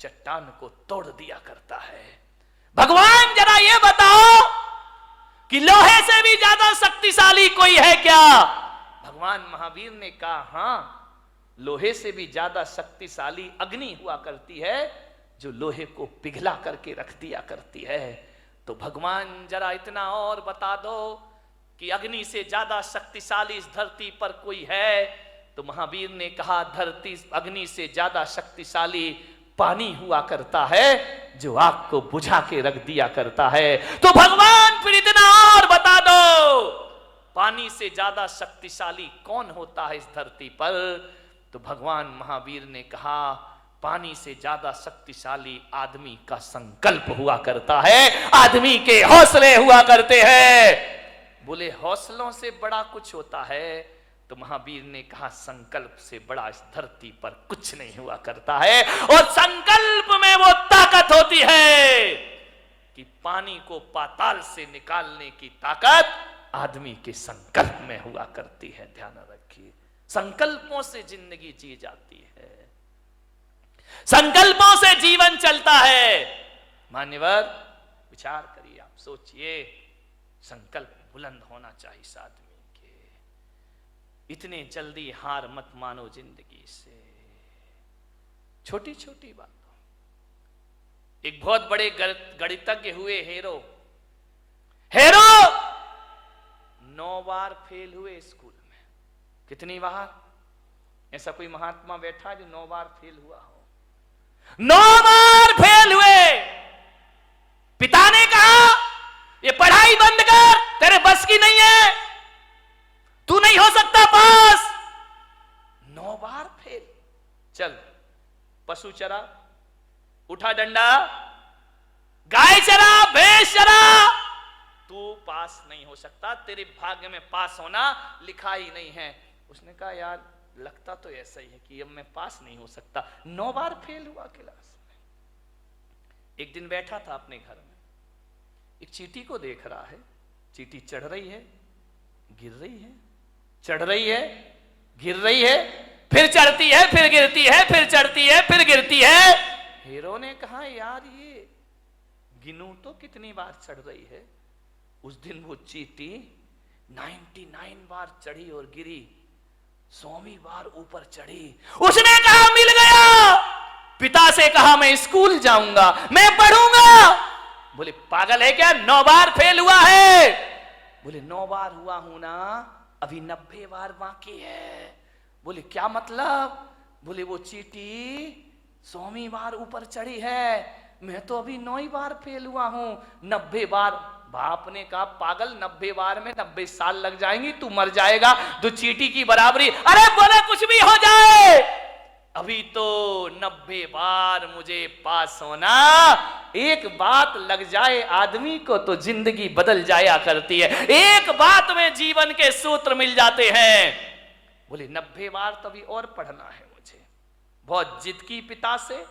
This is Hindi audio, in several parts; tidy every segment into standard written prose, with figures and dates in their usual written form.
चट्टान को तोड़ दिया करता है। भगवान जरा ये बताओ कि लोहे से भी ज्यादा शक्तिशाली कोई है क्या? भगवान महावीर ने कहा हां, लोहे से भी ज्यादा शक्तिशाली अग्नि हुआ करती है, जो लोहे को पिघला करके रख दिया करती है। तो भगवान जरा इतना और बता दो कि अग्नि से ज्यादा शक्तिशाली इस धरती पर कोई है? तो महावीर ने कहा धरती अग्नि से ज्यादा शक्तिशाली पानी हुआ करता है, जो आग को बुझा के रख दिया करता है। तो भगवान फिर इतना और बता दो, पानी से ज्यादा शक्तिशाली कौन होता है इस धरती पर? तो भगवान महावीर ने कहा पानी से ज्यादा शक्तिशाली आदमी का संकल्प हुआ करता है, आदमी के हौसले हुआ करते हैं। बोले हौसलों से बड़ा कुछ होता है? तो महावीर ने कहा संकल्प से बड़ा इस धरती पर कुछ नहीं हुआ करता है। और संकल्प में वो ताकत होती है कि पानी को पाताल से निकालने की ताकत आदमी के संकल्प में हुआ करती है। ध्यान रखिए, संकल्पों से जिंदगी जी जाती है, संकल्पों से जीवन चलता है। मान्यवर विचार करिए, आप सोचिए, संकल्प बुलंद होना चाहिए इस आदमी के। इतने जल्दी हार मत मानो जिंदगी से, छोटी छोटी बातों। एक बहुत बड़े गणितज्ञ हुए हेरो 9 बार फेल हुए स्कूल में। कितनी बार? ऐसा कोई महात्मा बैठा जो 9 बार फेल हुआ हो? 9 बार फेल हुए। पिता ने कहा ये पढ़ाई बंद कर, तेरे बस की नहीं है, तू नहीं हो सकता पास। 9 बार फेल। चल पशु चरा, उठा डंडा, गाय चरा, भैंस चरा, तू पास नहीं हो सकता, तेरे भाग्य में पास होना लिखा ही नहीं है। उसने कहा यार लगता तो ऐसा ही है कि अब मैं पास नहीं हो सकता। 9 बार फेल हुआ क्लास में। एक दिन बैठा था अपने घर में, एक चींटी को देख रहा है। चींटी चढ़ रही है, गिर रही है, चढ़ रही है, गिर रही है, फिर चढ़ती है, फिर गिरती है, फिर चढ़ती है, फिर गिरती है। हीरो ने कहा यार ये गिनू तो कितनी बार चढ़ रही है। उस दिन वो चींटी 99 बार चढ़ी और गिरी, 100वीं बार ऊपर चढ़ी। उसने कहा मिल गया। पिता से कहा मैं स्कूल जाऊंगा, मैं पढ़ूंगा। बोले पागल है क्या, 9 बार फेल हुआ है? बोले 9 बार हुआ हूं ना, अभी 90 बार बाकी है। बोले क्या मतलब? बोले वो चींटी 100वीं बार ऊपर चढ़ी है, मैं तो अभी 9 बार फेल हुआ हूं, 90 बार। बाप ने कहा पागल, 90 बार में 90 साल लग जाएंगी, तू मर जाएगा, तो चींटी की बराबरी। अरे बोले कुछ भी हो जाए, अभी तो 90 बार मुझे पास होना। एक बात लग जाए आदमी को तो जिंदगी बदल जाया करती है। एक बात में जीवन के सूत्र मिल जाते हैं। बोले 90 बार तभी और पढ़ना है मुझे। बहुत जिद की पिता से,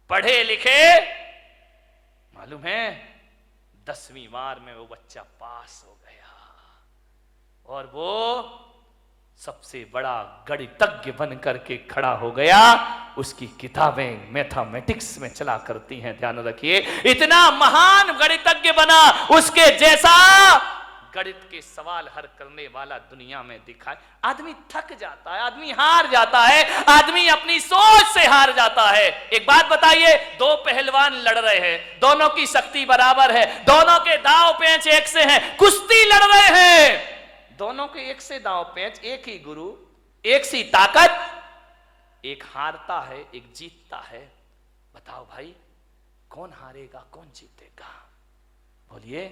पढ़े लिखे, मालूम है 10वीं बार में वो बच्चा पास हो गया और वो सबसे बड़ा गणितज्ञ बन करके खड़ा हो गया। उसकी किताबें मैथमेटिक्स में चला करती हैं। ध्यान रखिए, इतना महान गणितज्ञ बना, उसके जैसा गणित के सवाल हल करने वाला दुनिया में दिखाए। आदमी थक जाता है, आदमी हार जाता है, आदमी अपनी सोच से हार जाता है। एक बात बताइए, 2 पहलवान लड़ रहे हैं, दोनों की शक्ति बराबर है, दोनों के दांव पेंच एक से हैं, कुश्ती लड़ रहे हैं, दोनों के एक से दांव पेंच, एक ही गुरु, एक सी ताकत, एक हारता है, एक जीतता है। बताओ भाई कौन हारेगा, कौन जीतेगा? बोलिए,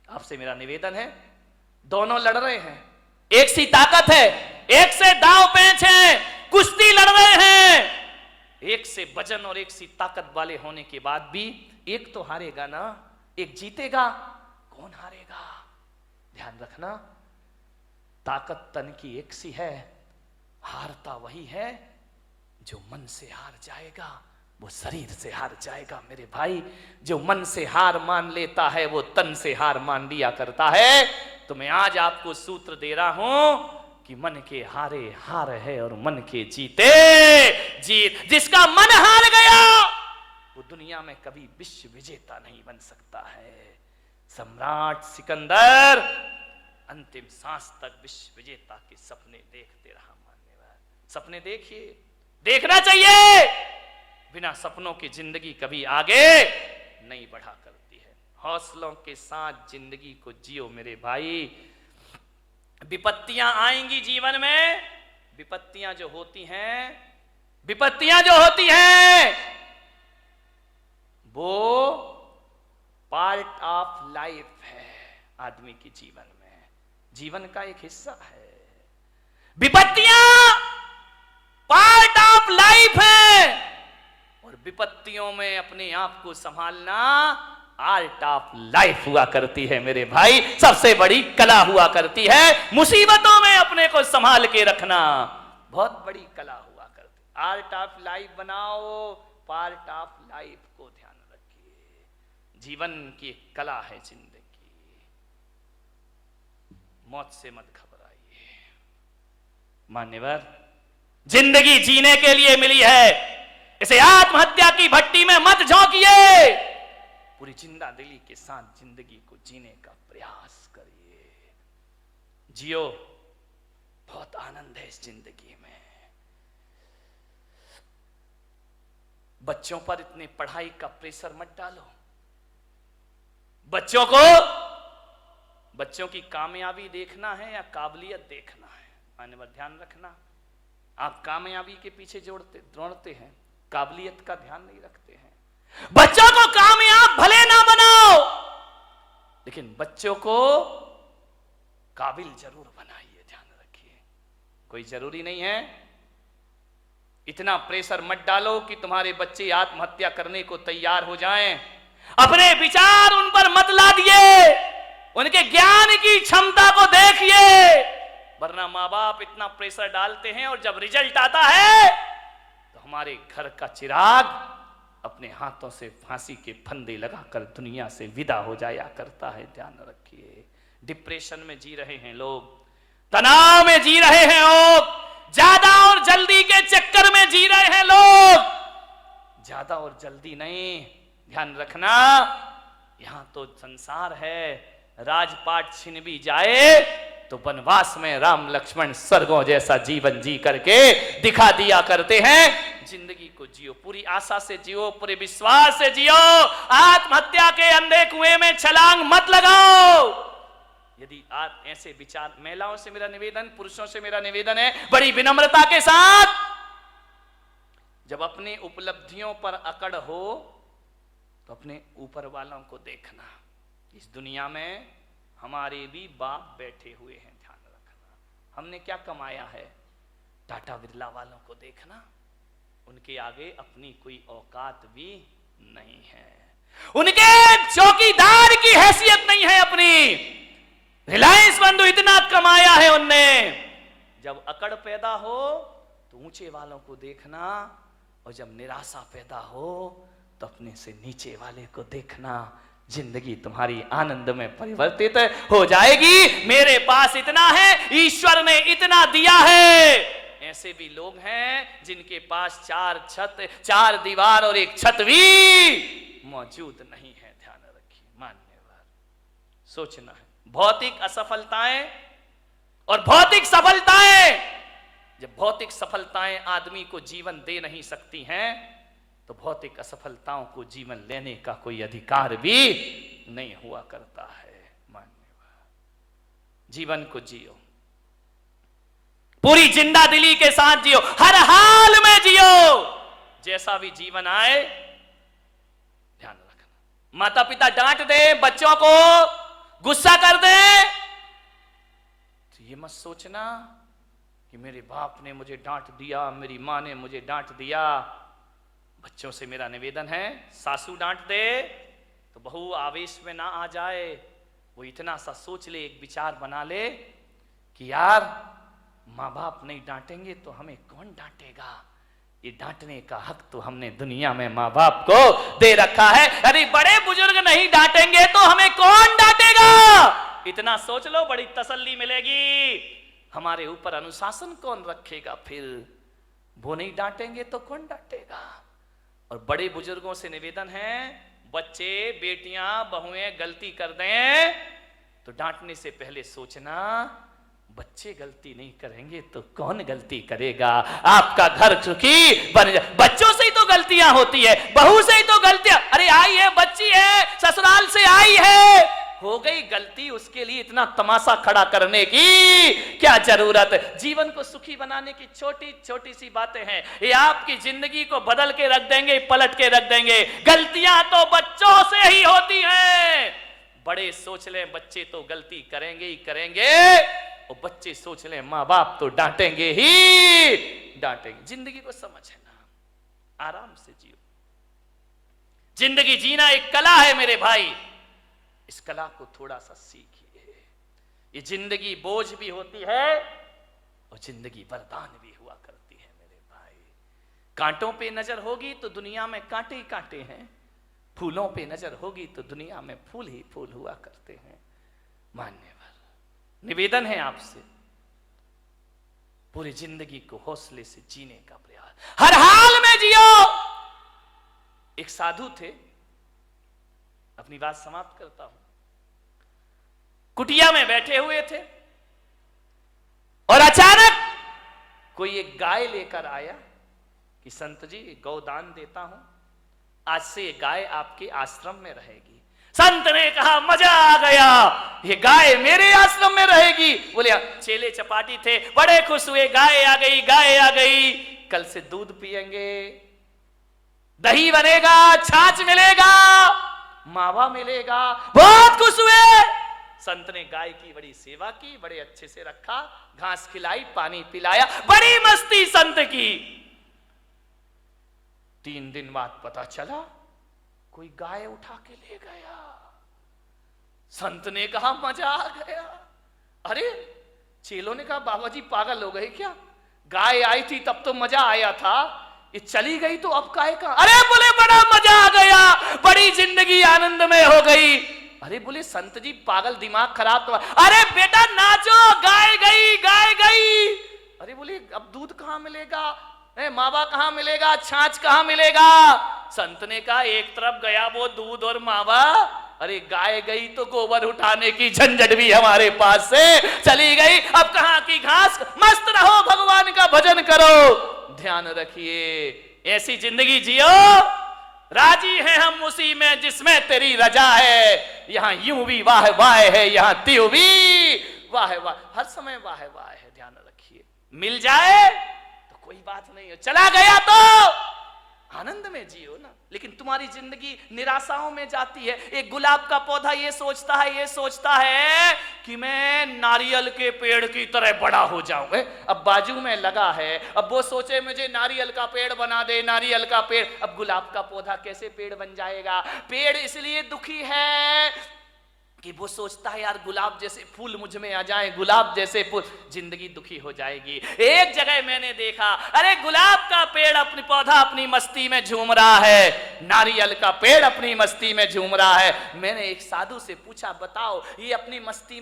आपसे मेरा निवेदन है, दोनों लड़ रहे हैं, एक सी ताकत है, एक से दांव पेंच है, कुश्ती लड़ रहे हैं। एक से वजन और एक सी ताकत वाले होने के बाद भी एक तो हारेगा ना, एक जीतेगा। कौन हारेगा? ध्यान रखना, ताकत तन की एक सी है, हारता वही है जो मन से हार जाएगा, वो शरीर से हार जाएगा। मेरे भाई, जो मन से हार मान लेता है वो तन से हार मान लिया करता है। तो मैं आज आपको सूत्र दे रहा हूं कि मन के हारे हार है और मन के जीते जीत। जिसका मन हार गया वो दुनिया में कभी विश्व विजेता नहीं बन सकता है। सम्राट सिकंदर अंतिम सांस तक विश्व विजेता के सपने देखते रहा। मान्यवर, सपने देखिए, देखना चाहिए। बिना सपनों की जिंदगी कभी आगे नहीं बढ़ा करती है। हौसलों के साथ जिंदगी को जियो मेरे भाई। विपत्तियां आएंगी जीवन में, विपत्तियां जो होती हैं वो पार्ट ऑफ लाइफ है आदमी के जीवन में, जीवन का एक हिस्सा है। विपत्तियां पार्ट ऑफ लाइफ है और विपत्तियों में अपने आप को संभालना आर्ट ऑफ लाइफ हुआ करती है मेरे भाई। सबसे बड़ी कला हुआ करती है मुसीबतों में अपने को संभाल के रखना, बहुत बड़ी कला हुआ करती है। आर्ट ऑफ लाइफ बनाओ, पार्ट ऑफ लाइफ को ध्यान रखिए। जीवन की एक कला है जिंदगी, मौत से मत घबराइए। मान्यवर, जिंदगी जीने के लिए मिली है, इसे आत्महत्या की भट्टी में मत झोंकिए। पूरी जिंदा दिली के साथ जिंदगी को जीने का प्रयास करिए। जियो, बहुत आनंद है इस जिंदगी में। बच्चों पर इतने पढ़ाई का प्रेशर मत डालो। बच्चों की कामयाबी देखना है या काबिलियत देखना है। मान्यवर, ध्यान रखना, आप कामयाबी के पीछे दौड़ते हैं, काबिलियत का ध्यान नहीं रखते हैं। बच्चों को कामयाब भले ना बनाओ, लेकिन बच्चों को काबिल जरूर बनाइए। ध्यान रखिए, कोई जरूरी नहीं है इतना प्रेशर मत डालो कि तुम्हारे बच्चे आत्महत्या करने को तैयार हो जाएं। अपने विचार उन पर मत लादिए, उनके ज्ञान की क्षमता को देखिए। वरना माँ बाप इतना प्रेशर डालते हैं और जब रिजल्ट आता है तो हमारे घर का चिराग अपने हाथों से फांसी के फंदे लगाकर दुनिया से विदा हो जाया करता है। ध्यान रखिए, डिप्रेशन में जी रहे हैं लोग, तनाव में जी रहे हैं लोग, ज्यादा और जल्दी के चक्कर में जी रहे हैं लोग। ज्यादा और जल्दी नहीं, ध्यान रखना, यहां तो संसार है। राजपाट छिन भी जाए तो वनवास में राम लक्ष्मण स्वर्गों जैसा जीवन जी करके दिखा दिया करते हैं। जिंदगी को जियो, पूरी आशा से जियो, पूरे विश्वास से जियो। आत्महत्या के अंधे कुएं में छलांग मत लगाओ। यदि आप ऐसे विचार, महिलाओं से मेरा निवेदन, पुरुषों से मेरा निवेदन है बड़ी विनम्रता के साथ, जब अपनी उपलब्धियों पर अकड़ हो तो अपने ऊपर वालों को देखना। इस दुनिया में हमारे भी बाप बैठे हुए हैं, ध्यान रखना। हमने क्या कमाया है? टाटा बिरला वालों को देखना, उनके आगे अपनी कोई औकात भी नहीं है, उनके चौकीदार की हैसियत नहीं है अपनी। रिलायंस बंधु इतना कमाया है उनने। जब अकड़ पैदा हो तो ऊंचे वालों को देखना, और जब निराशा पैदा हो तो अपने से नीचे वाले को देखना। जिंदगी तुम्हारी आनंद में परिवर्तित हो जाएगी। मेरे पास इतना है, ईश्वर ने इतना दिया है। ऐसे भी लोग हैं जिनके पास 4 छत, 4 दीवार और 1 छत भी मौजूद नहीं है। ध्यान रखिए, मान्यवर, सोचना है। भौतिक असफलताएं और भौतिक सफलताएं, जब भौतिक सफलताएं आदमी को जीवन दे नहीं सकती हैं तो भौतिक असफलताओं को जीवन लेने का कोई अधिकार भी नहीं हुआ करता है। मान्यवर, जीवन को जियो, पूरी जिंदा दिली के साथ जियो, हर हाल में जियो। जैसा भी जीवन आए, ध्यान रखना। माता पिता डांट दे, बच्चों को गुस्सा कर दे तो ये मत सोचना कि मेरे बाप ने मुझे डांट दिया, मेरी मां ने मुझे डांट दिया। बच्चों से मेरा निवेदन है, सासू डांट दे तो बहू आवेश में ना आ जाए। वो इतना सा सोच ले, एक विचार बना ले कि यार माँ बाप नहीं डांटेंगे तो हमें कौन डांटेगा। ये डांटने का हक तो हमने दुनिया में माँ बाप को दे रखा है। अरे बड़े बुजुर्ग नहीं डांटेंगे तो हमें कौन डांटेगा। इतना सोच लो, बड़ी तसल्ली मिलेगी। हमारे ऊपर अनुशासन कौन रखेगा? फिर वो नहीं डांटेंगे तो कौन डांटेगा? और बड़े बुजुर्गों से निवेदन है, बच्चे बेटियां बहुएं गलती कर दें तो डांटने से पहले सोचना, बच्चे गलती नहीं करेंगे तो कौन गलती करेगा? आपका घर सुखी बन जाए। बच्चों से ही तो गलतियां होती है, बहू से ही तो गलतियां, अरे आई है बच्ची है ससुराल से आई है, हो गई गलती, उसके लिए इतना तमाशा खड़ा करने की क्या जरूरत है? जीवन को सुखी बनाने की छोटी छोटी सी बातें हैं, ये आपकी जिंदगी को बदल के रख देंगे, पलट के रख देंगे। गलतियां तो बच्चों से ही होती हैं। बड़े सोच लें बच्चे तो गलती करेंगे ही करेंगे, और बच्चे सोच लें माँ बाप तो डांटेंगे ही डांटेंगे। जिंदगी को समझना, आराम से जियो। जिंदगी जीना एक कला है मेरे भाई, इस कला को थोड़ा सा सीखिए। ये जिंदगी बोझ भी होती है और जिंदगी वरदान भी हुआ करती है मेरे भाई। कांटों पे नजर होगी तो दुनिया में कांटे ही कांटे हैं, फूलों पे नजर होगी तो दुनिया में फूल ही फूल हुआ करते हैं। मान्यवर, निवेदन है आपसे, पूरी जिंदगी को हौसले से जीने का प्रयास, हर हाल में जियो। एक साधु थे, अपनी बात समाप्त करता हूं। कुटिया में बैठे हुए थे और अचानक कोई एक गाय लेकर आया कि संत जी गौदान देता हूं, आज से ये गाय आपके आश्रम में रहेगी। संत ने कहा मजा आ गया, ये गाय मेरे आश्रम में रहेगी। बोले चेले चपाटी थे, बड़े खुश हुए, गाय आ गई, गाय आ गई, कल से दूध पिएंगे, दही बनेगा, छाछ मिलेगा, मावा मिलेगा। बहुत खुश हुए। संत ने गाय की बड़ी सेवा की, बड़े अच्छे से रखा, घास खिलाई, पानी पिलाया, बड़ी मस्ती संत की। 3 दिन बाद पता चला कोई गाय उठा के ले गया। संत ने कहा मजा आ गया। अरे चेलों ने कहा बाबा जी पागल हो गए क्या? गाय आई थी तब तो मजा आया था, ये चली गई तो अब काहे का? अरे बोले बड़ा मजा आ गया, बड़ी जिंदगी आनंदमय हो गई। अरे बोले संत जी पागल, दिमाग खराब तो? अरे बेटा नाचो, गाय गई, गाय गई। अरे बोले अब दूध कहां मिलेगा, मावा कहां मिलेगा, छाछ कहां मिलेगा? संत ने कहा एक तरफ गया वो दूध और मावा, अरे गाय गई तो गोबर उठाने की झंझट भी हमारे पास से चली गई। अब कहां की घास, मस्त रहो, भगवान का भजन करो, ध्यान रखिए। ऐसी जिंदगी जियो, राजी हैं हम उसी में जिसमें तेरी रजा है। यहां यूं भी वाह वाह है, यहां त्यों भी वाह वाह, हर समय वाह वाह है, ध्यान रखिए। मिल जाए तो कोई बात नहीं है, चला गया तो आनंद में जियो ना। लेकिन तुम्हारी जिंदगी निराशाओं में जाती है। एक गुलाब का पौधा ये सोचता है कि मैं नारियल के पेड़ की तरह बड़ा हो जाऊं। अब बाजू में लगा है, अब वो सोचे मुझे नारियल का पेड़ बना दे, नारियल का पेड़। अब गुलाब का पौधा कैसे पेड़ बन जाएगा? पेड़ इसलिए दुखी है कि वो सोचता है यार गुलाब जैसे फूल मुझ में आ जाएं, गुलाब जैसे फूल, जिंदगी दुखी हो जाएगी। एक जगह मैंने देखा, अरे गुलाब का पेड़ अपनी पौधा अपनी मस्ती में झूम रहा है, नारियल का पेड़ अपनी मस्ती में झूम रहा है। मैंने एक साधु से पूछा बताओ ये अपनी मस्ती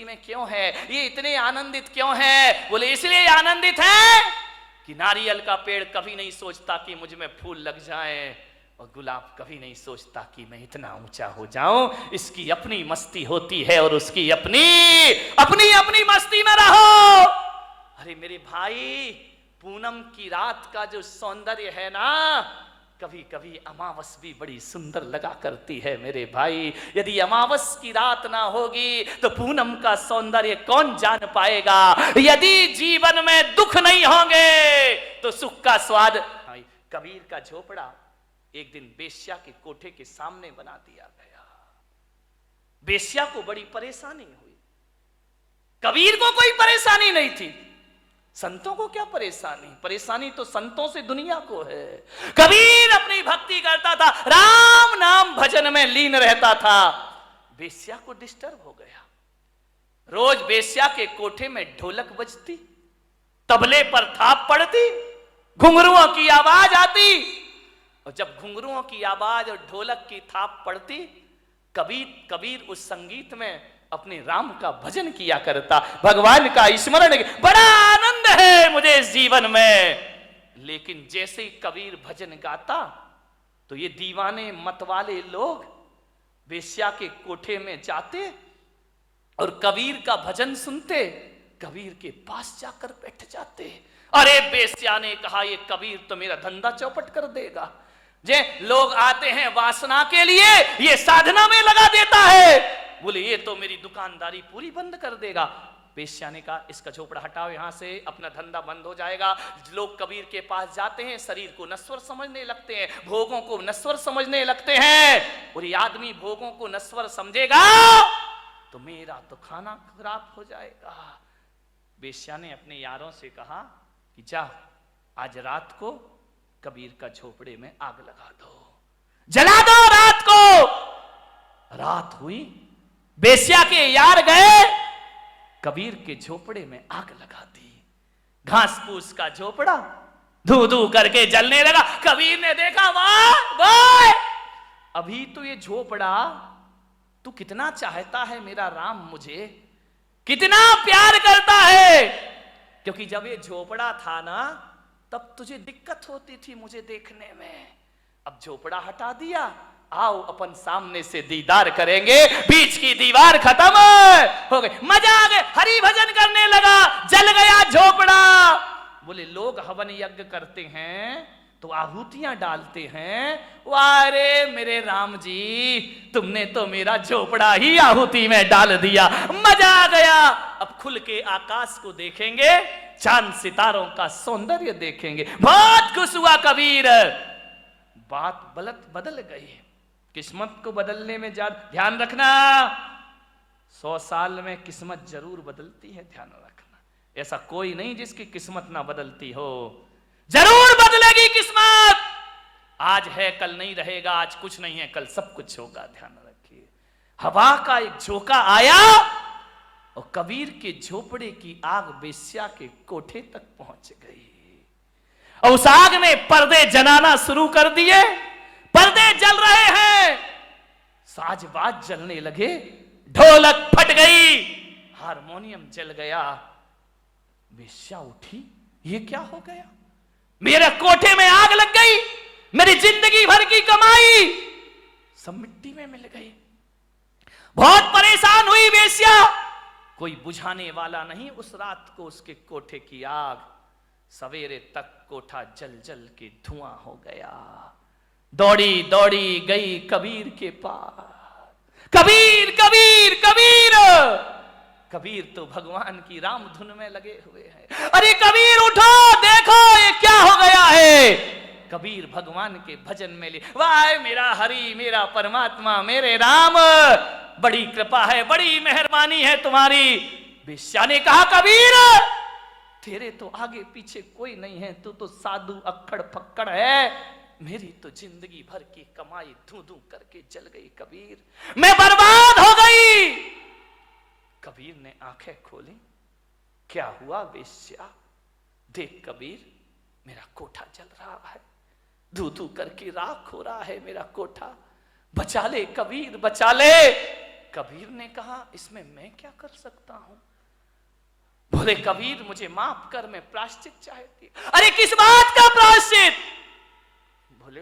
में क्यों है, ये इतने आनंदित क्यों है? बोले इसलिए आनंदित है कि नारियल का पेड़ कभी नहीं सोचता कि मुझ में फूल लग जाएं, और गुलाब कभी नहीं सोचता कि मैं इतना ऊंचा हो जाऊं। इसकी अपनी मस्ती होती है और उसकी अपनी मस्ती में रहो। अरे मेरे भाई, पूनम की रात का जो सौंदर्य है ना, कभी कभी अमावस भी बड़ी सुंदर लगा करती है मेरे भाई। यदि अमावस की रात ना होगी तो पूनम का सौंदर्य कौन जान पाएगा? यदि जीवन में दुख नहीं होंगे तो सुख का स्वाद। कबीर का झोपड़ा एक दिन बेश्या के कोठे के सामने बना दिया गया। बेश्या को बड़ी परेशानी हुई, कबीर को कोई परेशानी नहीं थी। संतों को क्या परेशानी? परेशानी तो संतों से दुनिया को है। कबीर अपनी भक्ति करता था, राम नाम भजन में लीन रहता था। बेश्या को डिस्टर्ब हो गया। रोज बेश्या के कोठे में ढोलक बजती, तबले पर थाप पड़ती, घुंघरुओं की आवाज आती, और जब घुंघरुओं की आवाज और ढोलक की थाप पड़ती, कबीर उस संगीत में अपने राम का भजन किया करता, भगवान का स्मरण। बड़ा आनंद है मुझे इस जीवन में। लेकिन जैसे ही कबीर भजन गाता तो ये दीवाने मतवाले लोग वेश्या के कोठे में जाते और कबीर का भजन सुनते, कबीर के पास जाकर बैठ जाते। अरे वेश्या ने कहा ये कबीर तो मेरा धंधा चौपट कर देगा। जे लोग आते हैं वासना के लिए, ये साधना में लगा देता है। बोले ये तो मेरी दुकानदारी पूरी बंद कर देगा। वेश्या ने कहा इसका झोपड़ा हटाओ यहां से, अपना धंधा बंद हो जाएगा। लोग कबीर के पास जाते हैं, शरीर को नश्वर समझने लगते हैं, भोगों को नश्वर समझने लगते हैं। और ये आदमी भोगों को नश्वर समझेगा तो मेरा तो खाना खराब हो जाएगा। वेश्या ने अपने यारों से कहा कि जा आज रात को कबीर का झोपड़े में आग लगा दो, जला दो रात को। रात हुई, वेश्या के यार गए, कबीर के झोपड़े में आग लगा दी। घास फूस का झोपड़ा धू धू करके जलने लगा। कबीर ने देखा वाह वाह, अभी तो ये झोपड़ा तू कितना चाहता है मेरा राम, मुझे कितना प्यार करता है। क्योंकि जब ये झोपड़ा था ना तब तुझे दिक्कत होती थी मुझे देखने में। अब झोपड़ा हटा दिया, आओ अपन सामने से दीदार करेंगे। बीच की दीवार खत्म हो गई, मजा आ गया, हरि भजन करने लगा, जल गया झोपड़ा। बोले लोग हवन यज्ञ करते हैं तो आहुतियां डालते हैं, वारे मेरे राम जी तुमने तो मेरा झोपड़ा ही आहुति में डाल दिया, मजा आ गया। अब खुल के आकाश को देखेंगे, चांद सितारों का सौंदर्य देखेंगे। बहुत खुश हुआ कबीर। बात बदल गई। किस्मत को बदलने में ध्यान रखना, 100 साल में किस्मत जरूर बदलती है, ध्यान रखना। ऐसा कोई नहीं जिसकी किस्मत ना बदलती हो, जरूर बदलेगी किस्मत। आज है कल नहीं रहेगा, आज कुछ नहीं है कल सब कुछ होगा, ध्यान रखिए। हवा का एक झोंका आया और कबीर के झोपड़े की आग वेश्या के कोठे तक पहुंच गई। और उस आग ने पर्दे जलाना शुरू कर दिए, पर्दे जल रहे हैं, साजबाज जलने लगे, ढोलक फट गई, हारमोनियम जल गया। वेश्या उठी, ये क्या हो गया, मेरे कोठे में आग लग गई, मेरी जिंदगी भर की कमाई सब मिट्टी में मिल गई। बहुत परेशान हुई वेश्या, कोई बुझाने वाला नहीं। उस रात को उसके कोठे की आग, सवेरे तक कोठा जल जल के धुआं हो गया। दौड़ी दौड़ी गई कबीर के पास, कबीर कबीर कबीर। कबीर तो भगवान की राम धुन में लगे हुए हैं। अरे कबीर उठो, देखो ये क्या हो गया है। कबीर भगवान के भजन में ले, वाह मेरा हरि, मेरा परमात्मा, मेरे राम, बड़ी कृपा है, बड़ी मेहरबानी है तुम्हारी। वेश्या ने कहा कबीर तेरे तो आगे पीछे कोई नहीं है, तू तो साधु अक्खड़ फक्कड़ है, मेरी तो जिंदगी भर की कमाई धू धू करके जल गई कबीर, मैं बर्बाद हो गई। कबीर ने आंखें खोली, क्या हुआ वेश्या, देख कबीर मेरा कोठा जल रहा है, धू धू करके राख हो रहा है मेरा कोठा, बचा ले कबीर बचा ले। कबीर ने कहा इसमें मैं क्या कर सकता हूं। बोले कबीर मुझे माफ कर, मैं प्रायश्चित चाहती। अरे किस बात का प्रायश्चित। बोले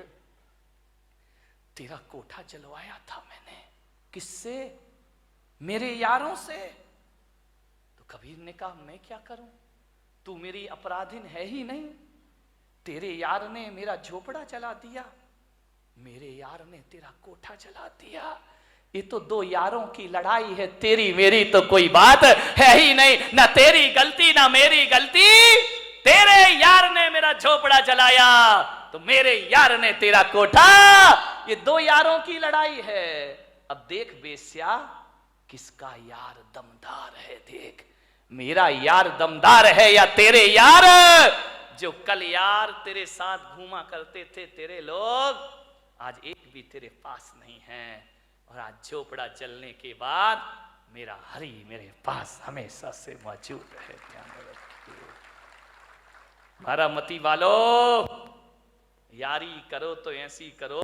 तेरा कोठा जलवाया था मैंने, किससे, मेरे यारों से। तो कबीर ने कहा मैं क्या करूं, तू मेरी अपराधिन है ही नहीं, तेरे यार ने मेरा झोपड़ा जला दिया, मेरे यार ने तेरा कोठा जला दिया। ये तो दो यारों की लड़ाई है, तेरी मेरी तो कोई बात है ही नहीं, ना तेरी गलती ना मेरी गलती। तेरे यार ने मेरा झोपड़ा जलाया तो मेरे यार ने तेरा कोठा, ये दो यारों की लड़ाई है। अब देख वेश्या किसका यार दमदार है, देख मेरा यार दमदार है या तेरे यार। जो कल यार तेरे साथ घूमा करते थे तेरे लोग, आज एक भी तेरे पास नहीं है। और आज झोपड़ा जलने के बाद मेरा हरि मेरे पास हमेशा से मौजूद है। ध्यान रखिए बारामती वालों, यारी करो तो ऐसी करो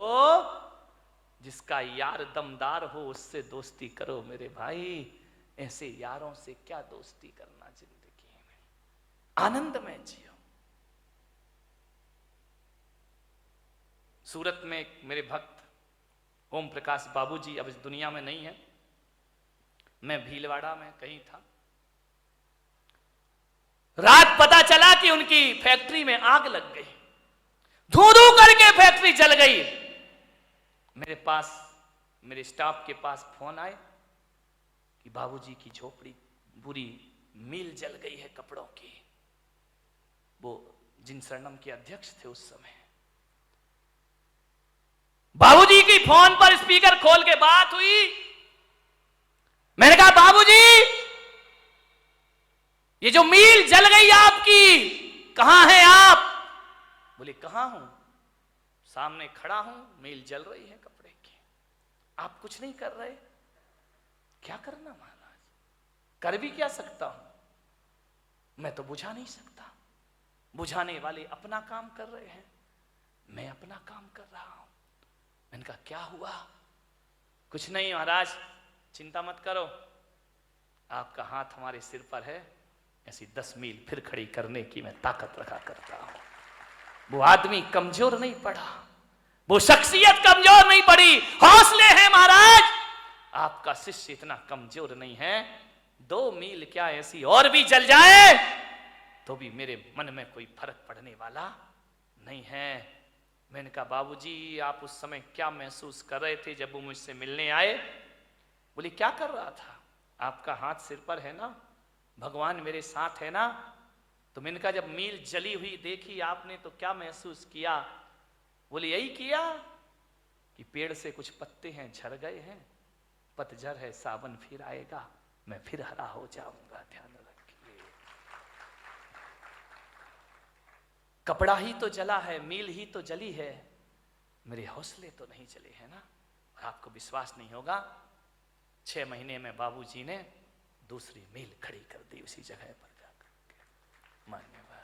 जिसका यार दमदार हो, उससे दोस्ती करो मेरे भाई। ऐसे यारों से क्या दोस्ती करना जिंदगी में, आनंद में जियो। सूरत में एक मेरे भक्त ओम प्रकाश बाबूजी अब इस दुनिया में नहीं है, मैं भीलवाड़ा में कहीं था, रात पता चला कि उनकी फैक्ट्री में आग लग गई, धू धू करके फैक्ट्री जल गई। मेरे पास, मेरे स्टाफ के पास फोन आए कि बाबूजी की झोपड़ी, बुरी मिल जल गई है कपड़ों की। वो जिन शरणम के अध्यक्ष थे उस समय, बाबूजी की फोन पर स्पीकर खोल के बात हुई। मैंने कहा बाबूजी ये जो मिल जल गई आपकी, कहां हैं आप? बोले कहां हूं, सामने खड़ा हूं, मिल जल रही है कपड़े की, आप कुछ नहीं कर रहे। क्या करना महाराज, कर भी क्या सकता हूं, मैं तो बुझा नहीं सकता, बुझाने वाले अपना काम कर रहे हैं, मैं अपना काम कर रहा हूं। मैंने कहा क्या हुआ? कुछ नहीं महाराज, चिंता मत करो, आपका हाथ हमारे सिर पर है, ऐसी 10 मील फिर खड़ी करने की मैं ताकत रखा करता हूं। वो आदमी कमजोर नहीं पड़ा, वो शख्सियत कमजोर नहीं पड़ी, हौसले हैं महाराज। आपका शिष्य इतना कमजोर नहीं है, 2 मील क्या ऐसी और भी जल जाए तो भी मेरे मन में कोई फर्क पड़ने वाला नहीं है। मैंने कहा बाबूजी आप उस समय क्या महसूस कर रहे थे जब वो मुझसे मिलने आए? बोले क्या कर रहा था, आपका हाथ सिर पर है ना, भगवान मेरे साथ है ना। तो मैंने कहा जब मील जली हुई देखी आपने तो क्या महसूस किया? बोले यही किया कि पेड़ से कुछ पत्ते हैं झड़ गए हैं, पतझड़ है, सावन फिर आएगा, मैं फिर हरा हो जाऊंगा। ध्यान रखिए, कपड़ा ही तो जला है, मील ही तो जली है, मेरे हौसले तो नहीं जले हैं ना। और आपको विश्वास नहीं होगा, 6 महीने में बाबूजी ने दूसरी मील खड़ी कर दी उसी जगह पर जाकर। मान्यवर